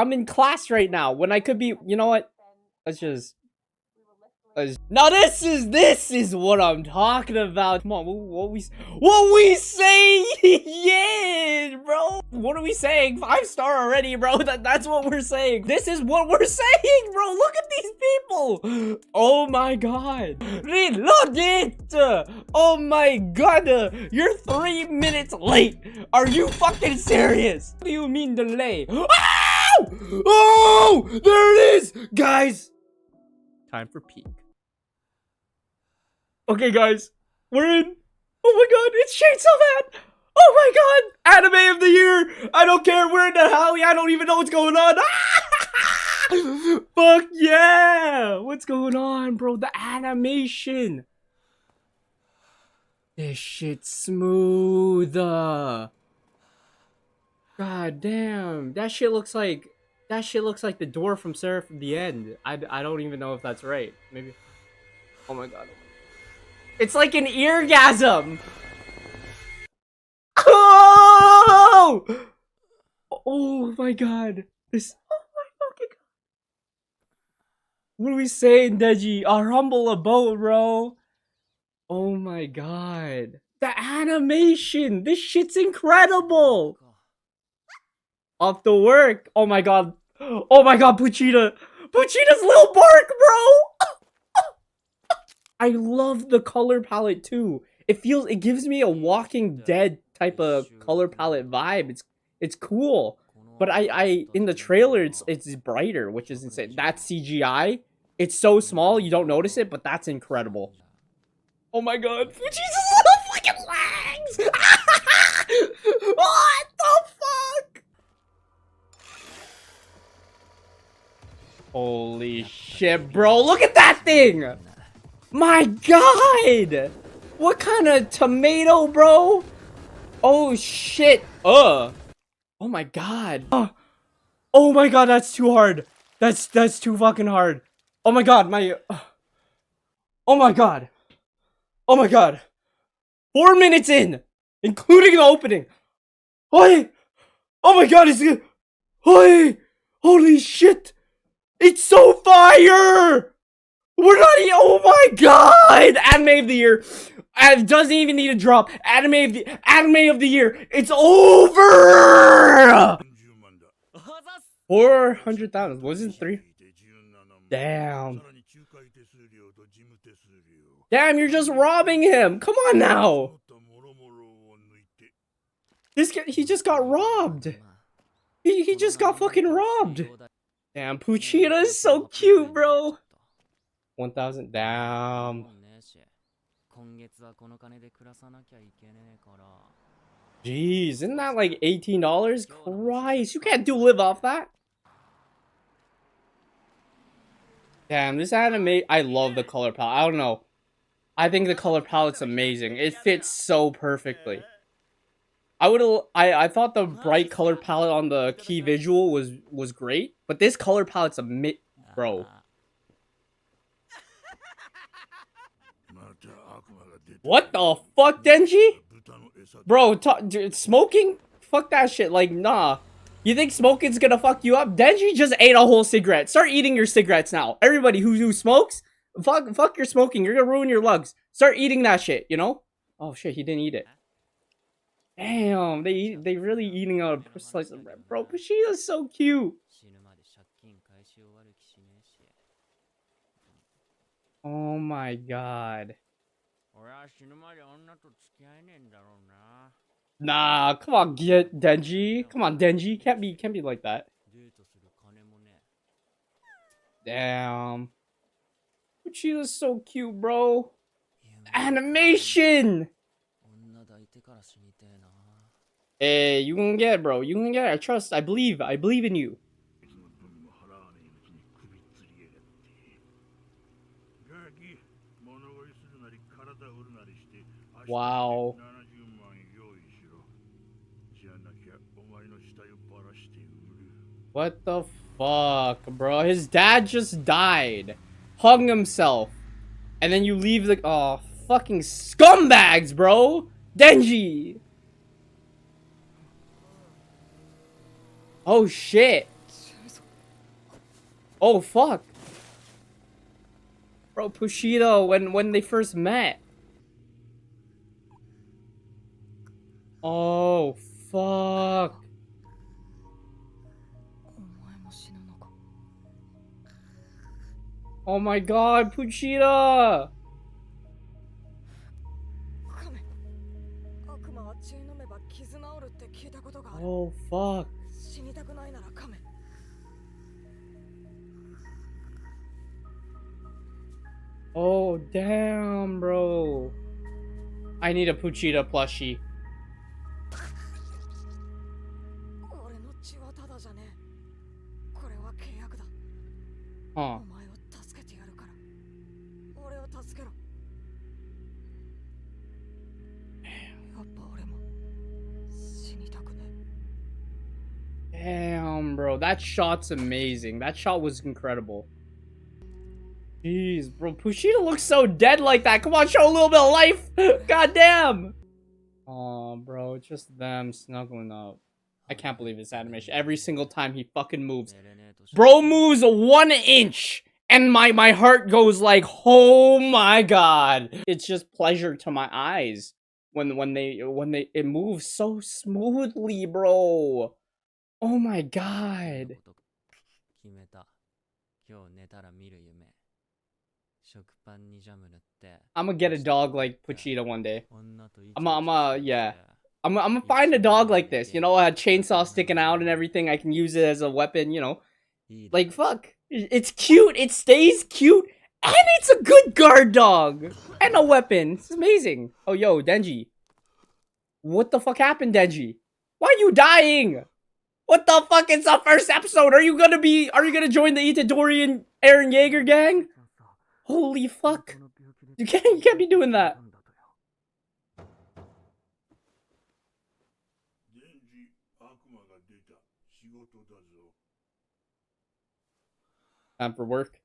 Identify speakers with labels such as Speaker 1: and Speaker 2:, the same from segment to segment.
Speaker 1: I'm in class right now when I could be. You know what? Let's just. Now this is what I'm talking about. Come on, what we saying? Yeah, bro. What are we saying? 5-star already, bro. That's what we're saying. This is what we're saying, bro. Look at these people. Oh my god. Reload it. Oh my god. You're 3 minutes late. Are you fucking serious? What do you mean delay? Ow! Oh, there it is, guys. Time for peak. Okay, guys, we're in. Oh my god, it's Chainsaw Man! Oh my god! Anime of the year! I don't care, we're in the alley, I don't even know what's going on! Fuck yeah! What's going on, bro? The animation! This shit's smooth! God damn, that shit looks like the door from Seraph at the End. I don't even know if that's right. Maybe. Oh my god. It's like an eargasm. Oh! Oh my god. This. Oh my fucking god. What are we saying, Deji? Our humble abode, bro. Oh my god. The animation. This shit's incredible. Off the work. Oh my god. Oh my god, Puchita. Puchita's little bark, bro. I love the color palette too. It gives me a Walking Dead type of color palette vibe. It's cool. But I in the trailer it's brighter, which is insane. That's CGI. It's so small you don't notice it, but that's incredible. Oh my god, Jesus little fucking legs! What the fuck? Holy shit, bro! Look at that thing! My god! What kind of tomato, bro? Oh shit. Oh my god. Oh my god, that's too hard. That's too fucking hard. Oh my god, oh my god. Oh my god. 4 minutes in, including the opening. Oi! Oh my god, it's good. Oi! Holy shit! It's so fire! We're not. Oh my god! Anime of the year. It doesn't even need a drop. Anime of the year. It's over. 400,000. Wasn't 3? Damn. Damn, you're just robbing him. Come on now. This guy, he just got robbed. He just got fucking robbed. Damn, Puchita is so cute, bro. 1,000. Damn. Jeez, isn't that like $18? Christ, you can't live off that. Damn, this anime, I love the color palette. I don't know. I think the color palette's amazing. It fits so perfectly. I thought the bright color palette on the key visual was great, but this color palette's bro. What the fuck, Denji? Bro, smoking? Fuck that shit. Like, nah. You think smoking's gonna fuck you up? Denji just ate a whole cigarette. Start eating your cigarettes now. Everybody who smokes, fuck your smoking. You're gonna ruin your lungs. Start eating that shit, you know? Oh shit, he didn't eat it. Damn, they really eating a slice of bread. Bro, Puchita's so cute. Oh my god. Nah, come on, Denji. Come on, Denji. Can't be like that. Damn. Puchita's so cute, bro. Animation. Hey, you can get it, bro. You can get it. I trust. I believe in you. Wow. What the fuck, bro? His dad just died. Hung himself. And then you leave the... Oh, fucking scumbags, bro. Denji. Oh, shit. Oh, fuck. Bro, Pushito, when they first met. Oh, fuck. Oh my god, Puchita! Oh, fuck. Oh, damn, bro. I need a Puchita plushie. Huh. Damn, bro. That shot's amazing. That shot was incredible. Jeez, bro. Pushita looks so dead like that. Come on, show a little bit of life. God damn. Oh, bro. It's just them snuggling up. I can't believe this animation. Every single time he fucking moves. Bro moves 1 inch. And my heart goes like, oh my god. It's just pleasure to my eyes. When it moves so smoothly, bro. Oh my god. I'm gonna get a dog like Puchita one day. Yeah. I'm gonna find a dog like this, you know, a chainsaw sticking out and everything. I can use it as a weapon, you know. Like, fuck. It's cute, it stays cute, and it's a good guard dog. And a weapon. It's amazing. Oh, yo, Denji. What the fuck happened, Denji? Why are you dying? What the fuck? It's the first episode. Are you gonna join the Itadori and Eren Yeager gang? Holy fuck. You can't be doing that. Time for work.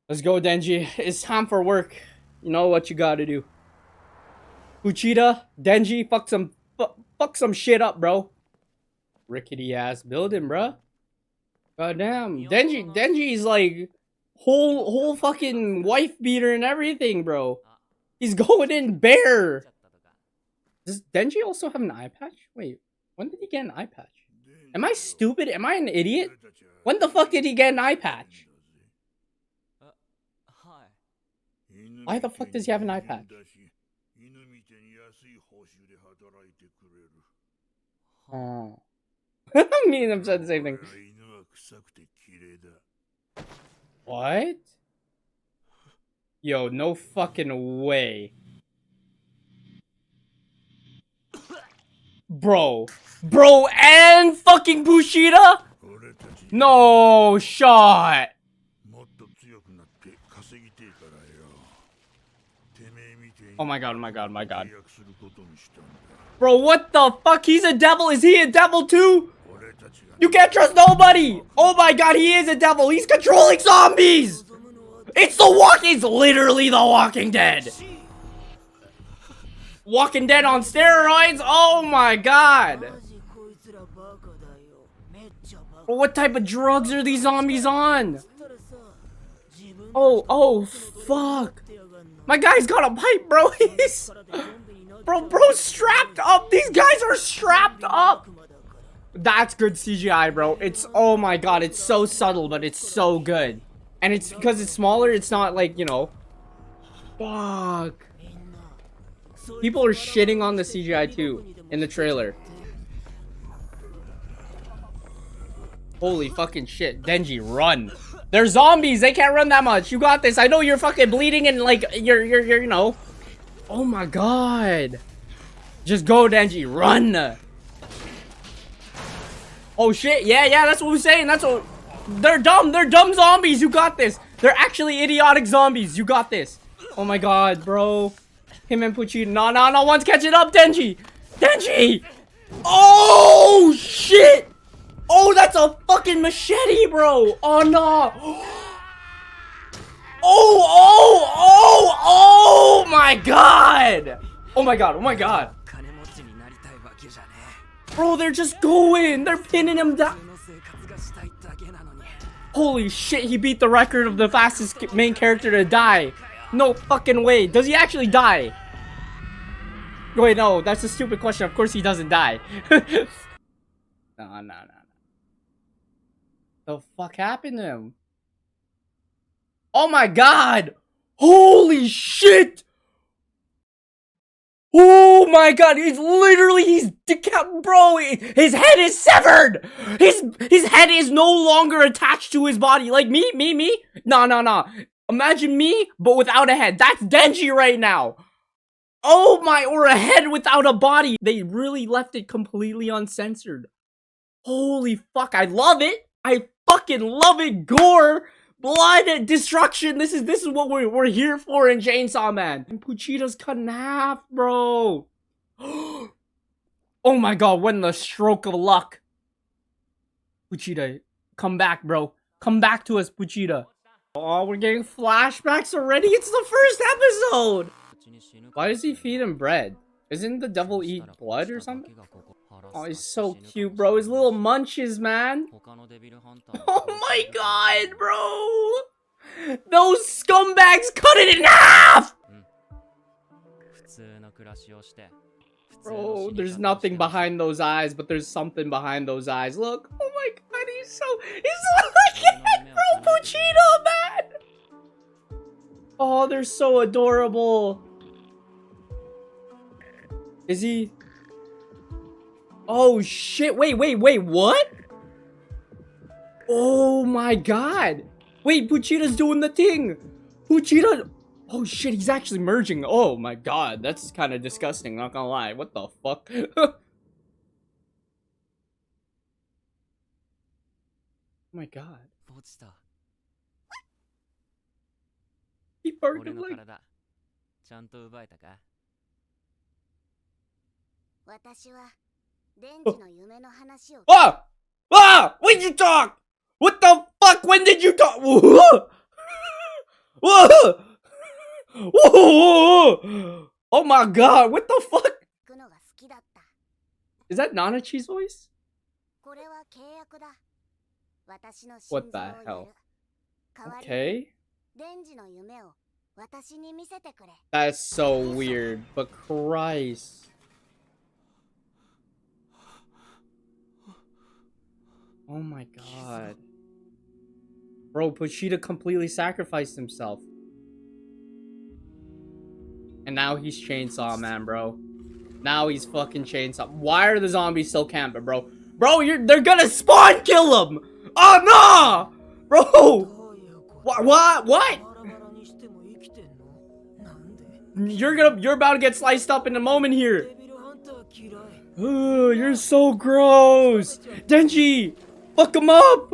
Speaker 1: Let's go, Denji. It's time for work. You know what you gotta do. Puchita, Denji, fuck some shit up, bro. Rickety ass building, bro. Goddamn. Denji's like whole fucking wife beater and everything, bro. He's going in bare. Does Denji also have an eye patch? Wait, when did he get an eye patch? Am I stupid? Am I an idiot? When the fuck did he get an eye patch? Why the fuck does he have an eye patch? Oh. Me and him said the same thing. What? Yo, no fucking way. Bro, and fucking Pushita? No shot. Oh my god, oh my god, oh my god. Bro, what the fuck? He's a devil. Is he a devil too? You can't trust nobody. Oh my god, he is a devil. He's controlling zombies. It's literally the Walking Dead. Walking Dead on steroids? Oh my god. Well, what type of drugs are these zombies on? Oh, fuck. My guy's got a pipe, bro. Bro's strapped up. These guys are strapped up. That's good CGI, bro. Oh my god, it's so subtle, but it's so good. And it's because it's smaller, it's not like, you know. Fuck. People are shitting on the CGI too in the trailer. Holy fucking shit. Denji, run. They're zombies. They can't run that much. You got this. I know you're fucking bleeding and like you're you know. Oh my god. Just go, Denji. Run. Oh shit. Yeah, that's what we're saying. That's what. They're dumb. They're dumb zombies. You got this. They're actually idiotic zombies. You got this. Oh my god, bro. Him and Puchita. No. One's catching up, Denji. Denji. Oh shit. Oh, that's a fucking machete, bro. Oh no. Oh my god. Oh my god. Bro, they're just going. They're pinning him down. Holy shit, he beat the record of the fastest main character to die. No fucking way. Does he actually die? Wait, no, that's a stupid question. Of course he doesn't die. No. The fuck happened to him? Oh my god! Holy shit! Oh my god, he's bro, his head is severed! His head is no longer attached to his body. Like me? No. Imagine me, but without a head. That's Denji right now. Oh my, or a head without a body. They really left it completely uncensored. Holy fuck, I love it. I fucking love it. Gore, blood, and destruction. This is what we're here for in Chainsaw Man. And Pochita's cut in half, bro. Oh my god, when the stroke of luck. Pochita, come back, bro. Come back to us, Pochita. Oh, we're getting flashbacks already? It's the first episode! Why does he feed him bread? Isn't the devil eat blood or something? Oh, he's so cute, bro. His little munches, man. Oh my god, bro. Those scumbags cut it in half! Bro, there's nothing behind those eyes, but there's something behind those eyes. Look. Oh my god, he's so looking at bro, Pochita, man. Oh, they're so adorable. Is he? Oh shit, wait, what? Oh my god. Wait, Pochita's doing the thing. Pochita. Oh shit, he's actually merging. Oh my god, that's kind of disgusting, not gonna lie. What the fuck? Oh my god. He barked like... When did you talk? What the fuck? When did you talk? Oh my god, what the fuck? Is that Nanachi's voice? What the hell? Okay. That's so weird, but Christ. Oh my god. Bro, Pochita completely sacrificed himself. And now he's Chainsaw Man, bro. Now he's fucking Chainsaw. Why are the zombies still camping, bro? Bro, they're gonna spawn kill him! Oh no! Bro! What? You're about to get sliced up in a moment here. Oh, you're so gross. Denji! Fuck him up!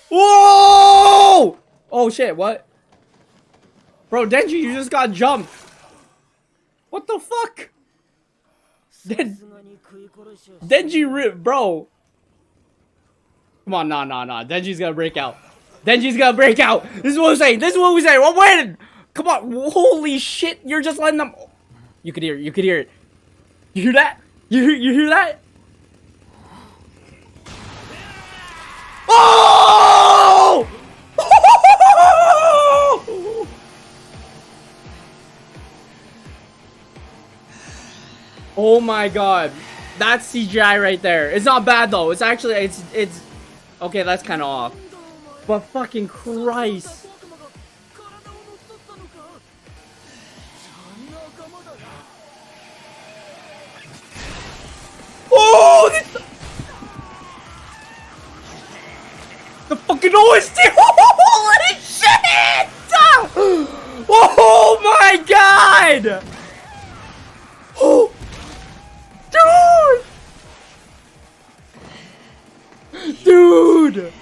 Speaker 1: Whoa! Oh shit, what? Bro, Denji, you just got jumped. What the fuck? Denji, bro. Come on, nah. Denji's gonna break out. This is what we're saying. We're winning. Come on. Holy shit. You're just letting them. You could hear it. You hear that? You hear that? Oh! Oh my god. That's CGI right there. It's not bad though. It's actually it's okay, that's kind of off. But fucking Christ. Oh! The fucking OST! Holy shit! Oh my god! Oh! Dude!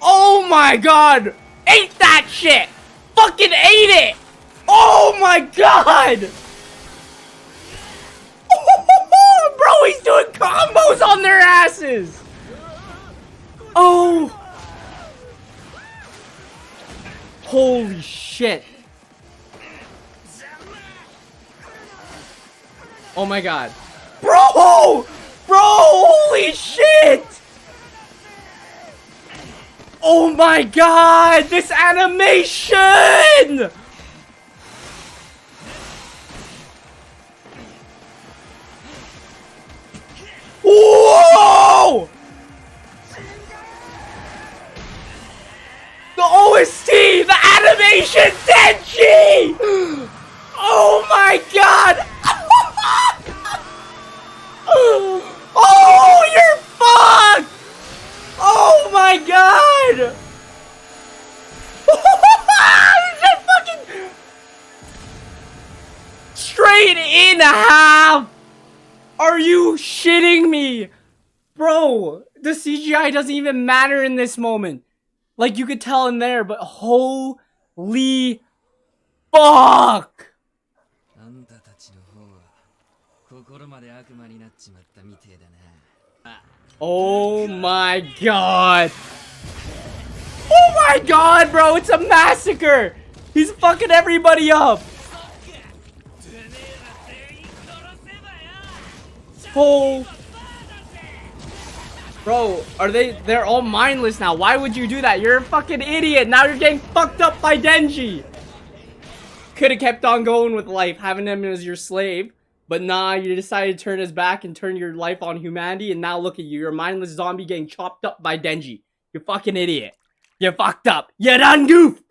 Speaker 1: Oh my god! Ate that shit! Fucking ate it! Oh my god! Bro, he's doing combos on their asses! Oh! Holy shit. Oh my god. Bro! Bro, holy shit! Oh my god, this animation! Whoa! The OST, the animation, Denji! Oh my god! Oh, you're fucked! Oh my god! Just fucking straight in half! Are you shitting me? Bro, the CGI doesn't even matter in this moment. Like, you could tell in there, but holy fuck! Oh my god. Oh my god, bro, it's a massacre! He's fucking everybody up! Oh. Bro, they're all mindless now. Why would you do that? You're a fucking idiot. Now you're getting fucked up by Denji. Could have kept on going with life, having him as your slave. But nah, you decided to turn his back and turn your life on humanity. And now look at you. You're a mindless zombie getting chopped up by Denji. You fucking idiot. You fucked up. You done goofed.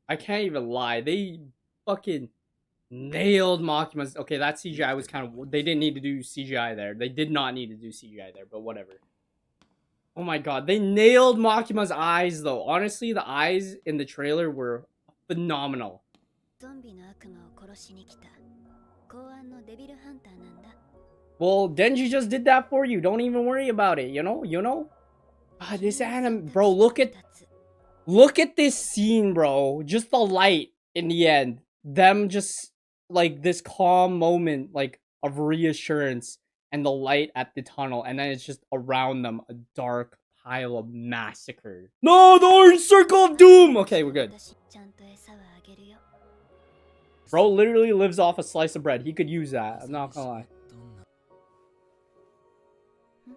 Speaker 1: I can't even lie. They fucking nailed Makima's. Okay, that CGI was kind of. They didn't need to do CGI there. They did not need to do CGI there, but whatever. Oh my god, they nailed Makima's eyes though. Honestly, the eyes in the trailer were phenomenal. Well, Denji just did that for you. Don't even worry about it. You know. This anime, bro. Look at this scene, bro. Just the light in the end. Them just like this calm moment, like of reassurance, and the light at the tunnel, and then it's just around them a dark pile of massacre. No, the orange circle of doom. Okay, we're good. Bro literally lives off a slice of bread. He could use that. I'm not gonna lie.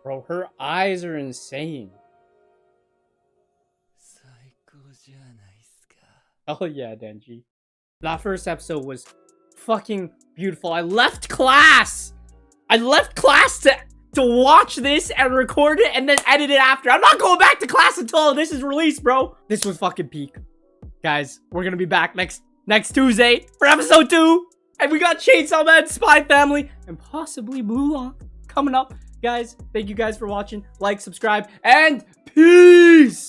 Speaker 1: Bro, her eyes are insane. Oh yeah, Denji. That first episode was fucking beautiful. I left class to watch this and record it and then edit it after. I'm not going back to class until this is released, bro. This was fucking peak. Guys, we're gonna be back next Tuesday for episode 2. And we got Chainsaw Man, Spy Family, and possibly Blue Lock coming up. Guys, thank you guys for watching. Like, subscribe, and peace!